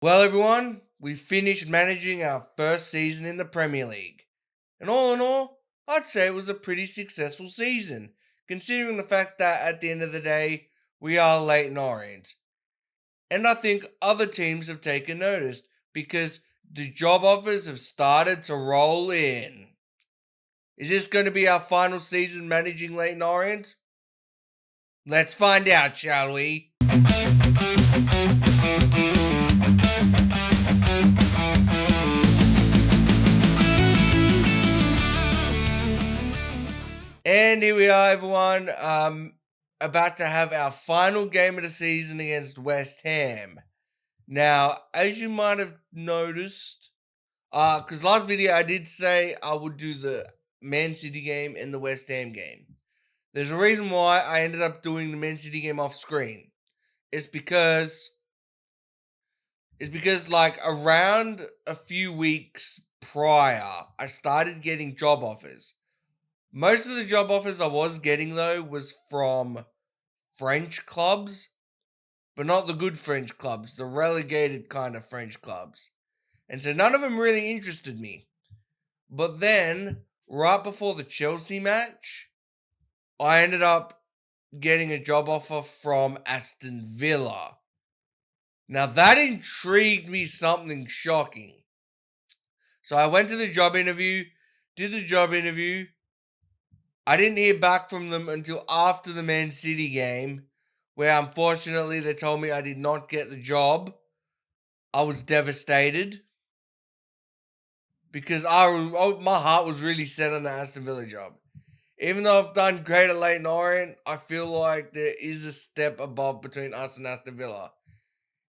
Well, everyone, we finished managing our first season in the Premier League. And all in all, I'd say it was a pretty successful season, considering the fact that at the end of the day, we are Leyton Orient. And I think other teams have taken notice because the job offers have started to roll in. Is this going to be our final season managing Leyton Orient? Let's find out, shall we? And here we are, everyone. About to have our final game of the season against West Ham. Now, as you might have noticed, because last video I did say I would do the Man City game and the West Ham game. There's a reason why I ended up doing the Man City game off screen. It's because like around a few weeks prior, I started getting job offers. Most of the job offers I was getting though was from French clubs, but not the good French clubs, the relegated kind of French clubs. And so none of them really interested me. But then, right before the Chelsea match, I ended up getting a job offer from Aston Villa. Now that intrigued me something shocking. So I went to the job interview, did the job interview. I didn't hear back from them until after the Man City game, where unfortunately they told me I did not get the job. I was devastated because my heart was really set on the Aston Villa job. Even though I've done great at Leyton Orient, I feel like there is a step above between us and Aston Villa.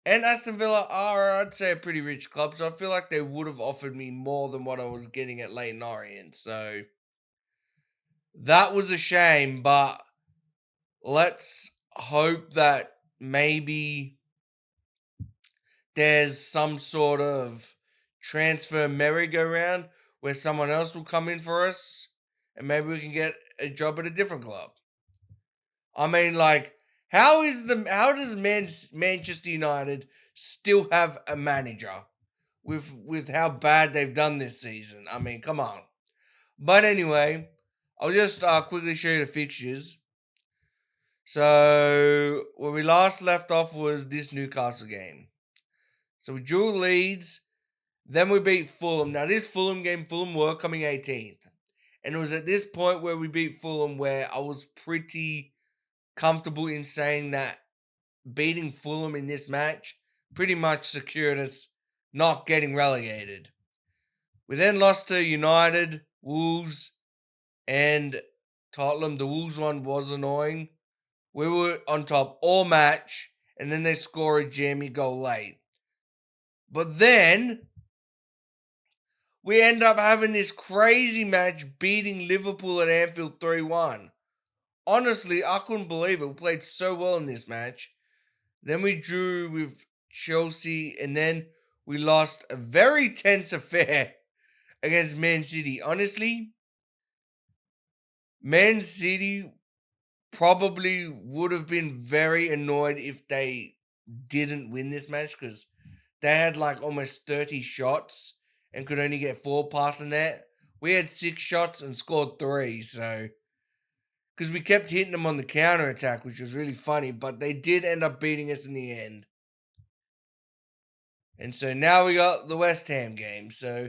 And Aston Villa are, I'd say, a pretty rich club, so I feel like they would have offered me more than what I was getting at Leyton Orient. So that was a shame, but let's hope that maybe there's some sort of transfer merry-go-round where someone else will come in for us and maybe we can get a job at a different club. I mean, like, how does Manchester United still have a manager with how bad they've done this season? I mean, come on. But anyway, I'll just quickly show you the fixtures. So where we last left off was this Newcastle game. So we drew Leeds, then we beat Fulham. Now this Fulham game, Fulham were coming 18th. And it was at this point where we beat Fulham where I was pretty comfortable in saying that beating Fulham in this match pretty much secured us not getting relegated. We then lost to United, Wolves, and Tottenham. The Wolves one was annoying. We were on top all match, and then they score a jammy goal late. But then we end up having this crazy match beating Liverpool at Anfield 3-1. Honestly, I couldn't believe it. We played so well in this match. Then we drew with Chelsea, and then we lost a very tense affair against Man City. Honestly, Man City probably would have been very annoyed if they didn't win this match because they had like almost 30 shots and could only get 4 past the net. We had 6 shots and scored 3, so because we kept hitting them on the counter attack, which was really funny, but they did end up beating us in the end. And so now we got the West Ham game. So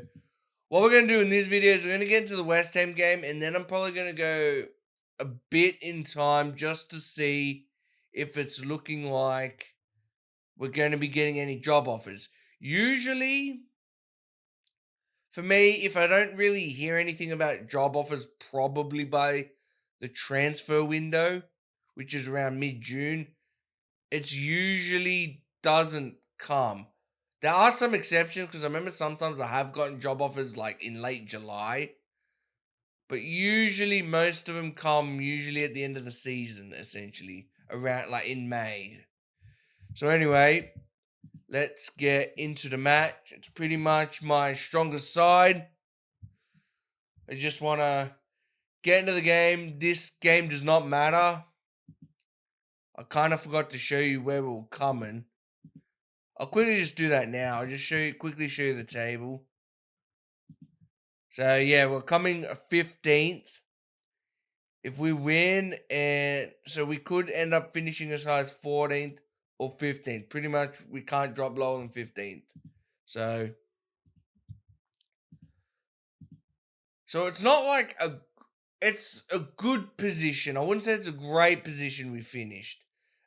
what we're going to do in this video is we're going to get into the West Ham game, and then I'm probably going to go a bit in time just to see if it's looking like we're going to be getting any job offers. Usually, for me, if I don't really hear anything about job offers, probably by the transfer window, which is around mid-June, it usually doesn't come. There are some exceptions because I remember sometimes I have gotten job offers like in late July. But usually most of them come usually at the end of the season, essentially. Around like in May. So anyway, let's get into the match. It's pretty much my strongest side. I just want to get into the game. This game does not matter. I kind of forgot to show you where we were coming. I'll quickly just do that now. I'll just quickly show you the table. So yeah, we're coming 15th. If we win, and so we could end up finishing as high as 14th or 15th. Pretty much, we can't drop lower than 15th. So it's not like it's a good position. I wouldn't say it's a great position we finished.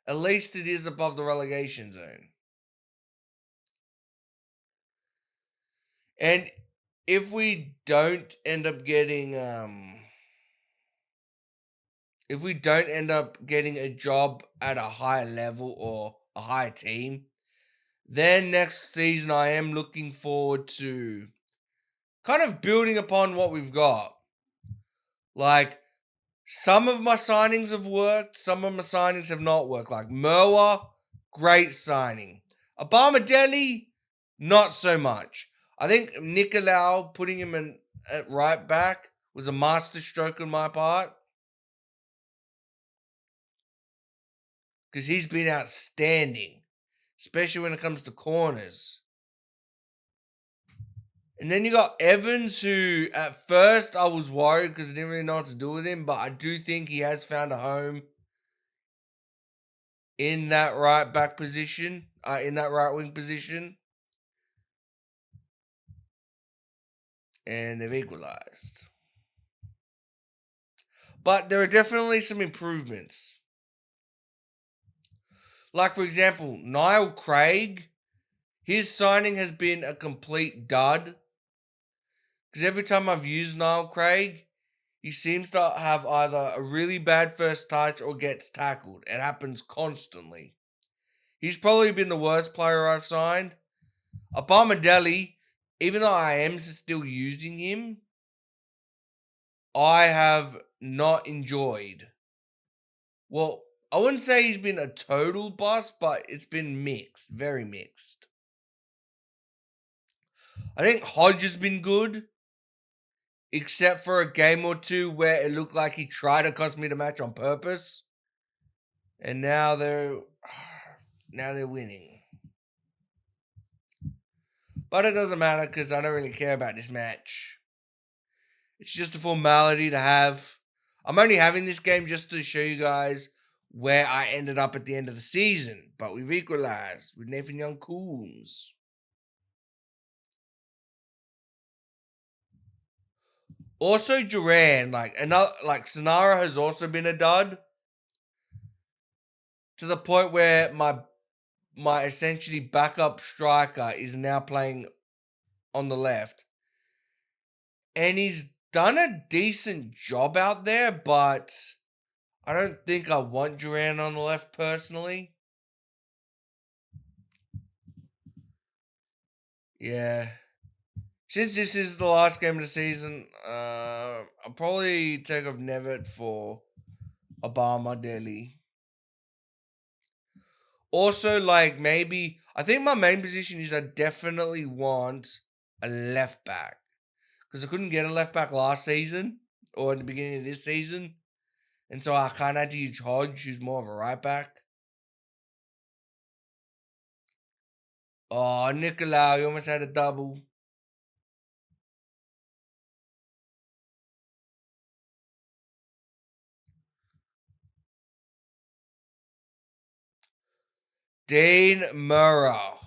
At least it is above the relegation zone. And if we don't end up getting a job at a higher level or a higher team, then next season I am looking forward to kind of building upon what we've got. Like, some of my signings have worked, some of my signings have not worked. Like Merwa, great signing. Obama Delhi, not so much. I think Nicolau, putting him in at right back, was a masterstroke on my part. Because he's been outstanding, especially when it comes to corners. And then you got Evans, who at first I was worried because I didn't really know what to do with him, but I do think he has found a home in that right back position, in that right wing position. And they've equalized. But there are definitely some improvements. Like, for example, Niall Craig, his signing has been a complete dud. Because every time I've used Niall Craig, he seems to have either a really bad first touch or gets tackled. It happens constantly. He's probably been the worst player I've signed. Obama Delhi, even though I am still using him, I have not enjoyed. Well, I wouldn't say he's been a total bust, but it's been mixed, very mixed. I think Hodge has been good, except for a game or two where it looked like he tried to cost me the match on purpose. And now they're winning. But it doesn't matter because I don't really care about this match. It's just a formality to have. I'm only having this game just to show you guys where I ended up at the end of the season. But we've equalized with Nathan Young Coombs. Also, Duran, Sonara has also been a dud. To the point where my essentially backup striker is now playing on the left. And he's done a decent job out there, but I don't think I want Duran on the left personally. Yeah. Since this is the last game of the season, I'll probably take off Nevitt for Obama Delhi. Also, maybe I think my main position is I definitely want a left back. Because I couldn't get a left back last season or at the beginning of this season. And so I kind of had to use Hodge, who's more of a right back. Oh, Nicolau, you almost had a double. Dean Murrah.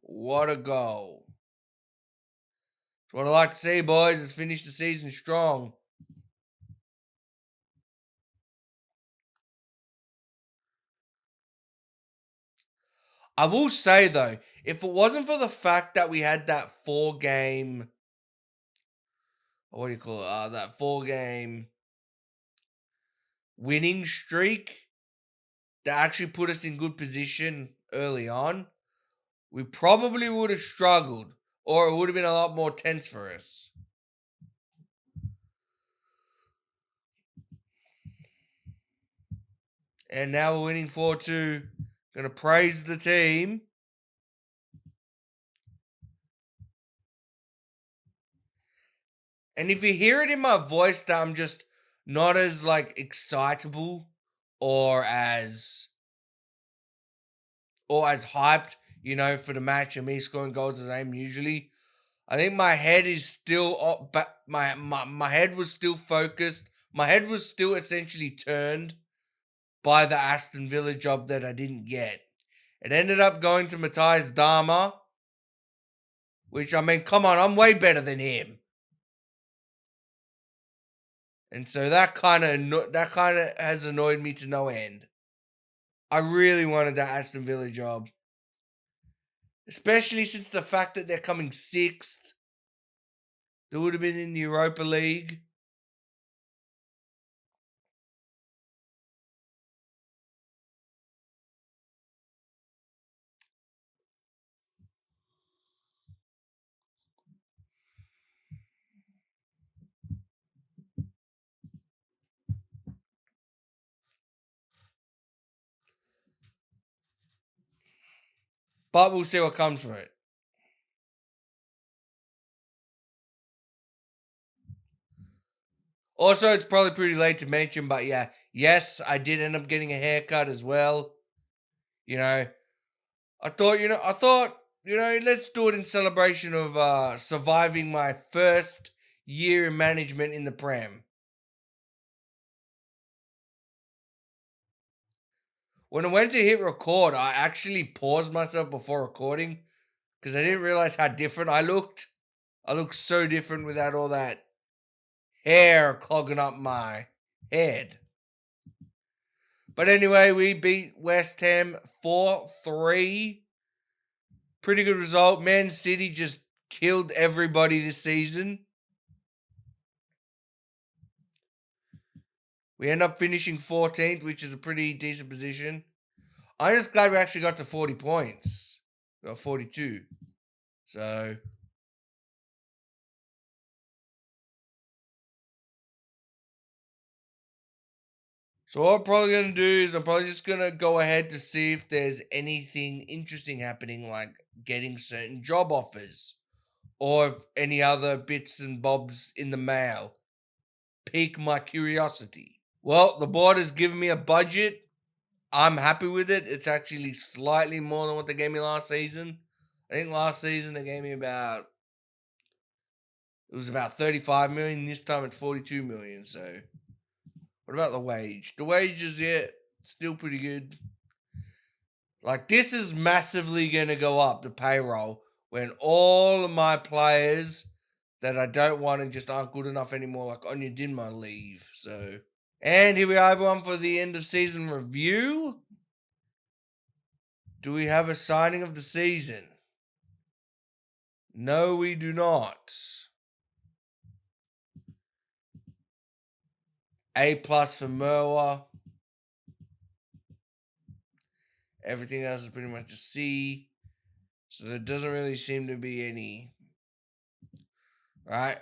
What a goal. That's what I like to see, boys, is finish the season strong. I will say, though, if it wasn't for the fact that we had that 4-game... What do you call it? That 4-game winning streak that actually put us in good position early on, we probably would have struggled, or it would have been a lot more tense for us. And now we're winning 4-2. Gonna praise the team. And if you hear it in my voice that I'm just not as excitable or as hyped, for the match and me scoring goals as I am usually. I think my head is still up, but my head was still focused. My head was still essentially turned by the Aston Villa job that I didn't get. It ended up going to Matthias Dama, which, I mean, come on, I'm way better than him. And so that kind of has annoyed me to no end. I really wanted that Aston Villa job, especially since the fact that they're coming sixth. They would have been in the Europa League. But we'll see what comes from it. Also, it's probably pretty late to mention, but yeah, yes, I did end up getting a haircut as well. I thought, let's do it in celebration of surviving my first year in management in the Prem. When I went to hit record, I actually paused myself before recording because I didn't realize how different I looked. I looked so different without all that hair clogging up my head. But anyway, we beat West Ham 4-3. Pretty good result. Man City just killed everybody this season. We end up finishing 14th, which is a pretty decent position. I'm just glad we actually got to 40 points. We got 42. So what I'm probably going to do is I'm probably just going to go ahead to see if there's anything interesting happening, like getting certain job offers or if any other bits and bobs in the mail. Pique my curiosity. Well, the board has given me a budget. I'm happy with it. It's actually slightly more than what they gave me last season. I think last season they gave me it was about 35 million. This time it's 42 million. So what about the wage? The wage is, yeah, still pretty good. Like, this is massively going to go up, the payroll, when all of my players that I don't want and just aren't good enough anymore, like Anya Dinma, leave. So, and here we are, everyone, for the end of season review. Do we have a signing of the season? No, we do not. A plus for Merwa. Everything else is pretty much a C. So there doesn't really seem to be any. Right?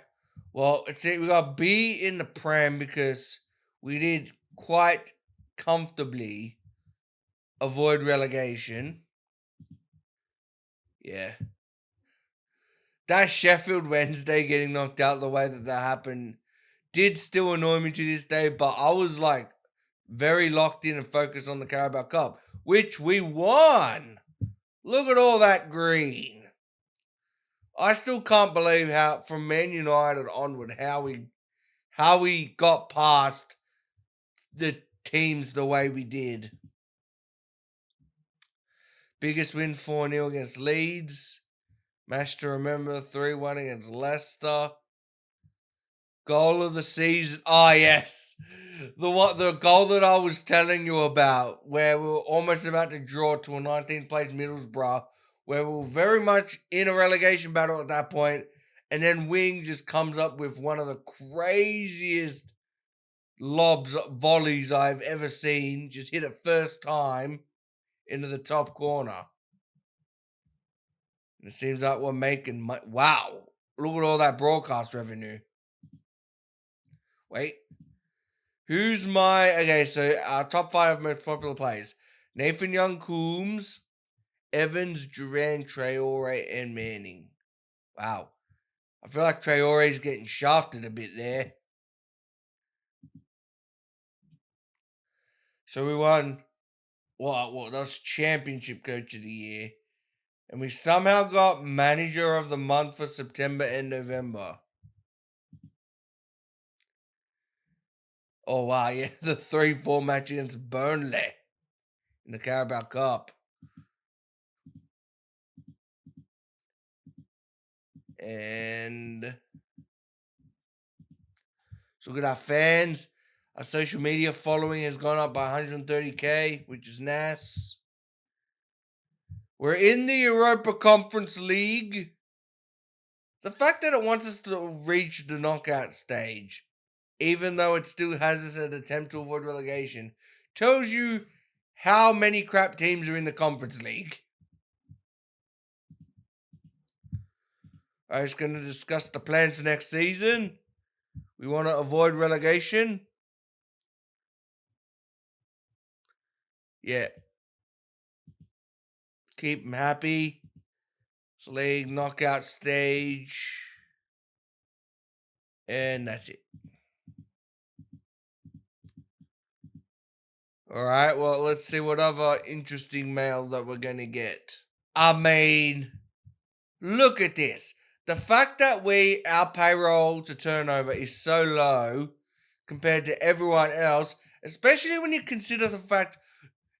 Well, let's see. We got B in the Prem because we did quite comfortably avoid relegation. Yeah. That Sheffield Wednesday getting knocked out the way that happened did still annoy me to this day, but I was like very locked in and focused on the Carabao Cup, which we won. Look at all that green. I still can't believe how, from Man United onward, how we got past the teams the way we did. Biggest win 4-0 against Leeds. Match to remember 3-1 against Leicester. Goal of the season. Oh, yes. The goal that I was telling you about, where we were almost about to draw to a 19th place Middlesbrough, where we were very much in a relegation battle at that point, and then Wing just comes up with one of the craziest volleys I've ever seen. Just hit it first time into the top corner. And it seems like we're making wow. Look at all that broadcast revenue. Wait. Who's my... Okay, so our top 5 most popular players. Nathan Young-Coombs, Evans, Duran, Traore, and Manning. Wow. I feel like Traore's getting shafted a bit there. So we won... What? That was Championship Coach of the Year. And we somehow got manager of the month for September and November. Oh, wow. Yeah, the 3-4 match against Burnley in the Carabao Cup. And so look at our fans. Our social media following has gone up by 130k, which is nice. We're in the Europa Conference League. The fact that it wants us to reach the knockout stage, even though it still has us an attempt to avoid relegation, tells you how many crap teams are in the Conference League. I'm just going to discuss the plans for next season. We want to avoid relegation. Yeah. Keep them happy. League knockout stage. And that's it. Alright, well, let's see what other interesting mail that we're going to get. I mean, look at this. The fact that our payroll to turnover is so low compared to everyone else, especially when you consider the fact,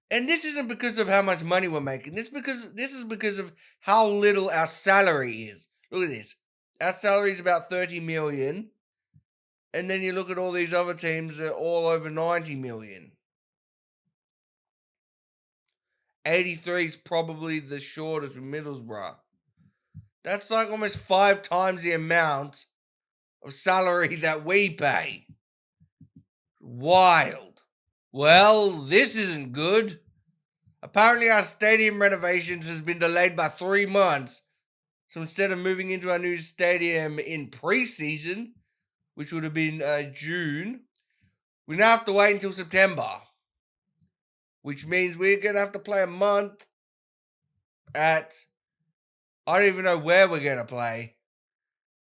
and this isn't because of how much money we're making, this is because of how little our salary is. Look at this. Our salary is about 30 million. And then you look at all these other teams, they're all over 90 million. 83 is probably the shortest with Middlesbrough. That's like almost 5 times the amount of salary that we pay. Wild. Well, this isn't good. Apparently our stadium renovations has been delayed by 3 months. So instead of moving into our new stadium in pre-season, which would have been June, we now have to wait until September. Which means we're going to have to play a month at, I don't even know where we're going to play.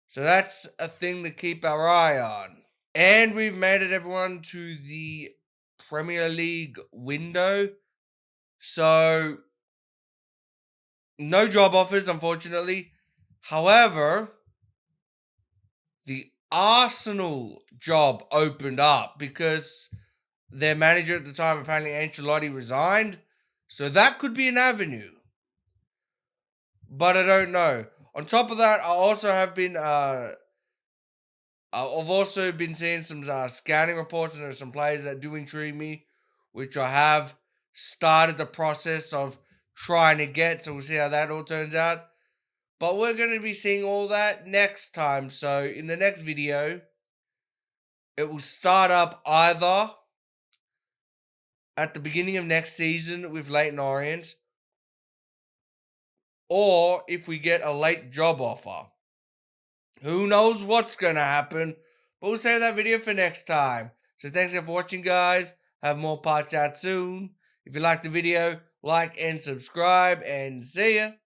So that's a thing to keep our eye on. And we've made it, everyone, to the Premier League window. So, no job offers, unfortunately. However, the Arsenal job opened up because their manager at the time, apparently Ancelotti, resigned. So that could be an avenue. But I don't know. On top of that, I've also been seeing some scouting reports, and there's some players that do intrigue me, which I have started the process of trying to get. So we'll see how that all turns out. But we're going to be seeing all that next time. So in the next video, it will start up either at the beginning of next season with Leyton Orient, or if we get a late job offer. Who knows what's going to happen, but we'll save that video for next time. So thanks for watching, guys. Have more parts out soon. If you liked the video, like and subscribe, and see ya.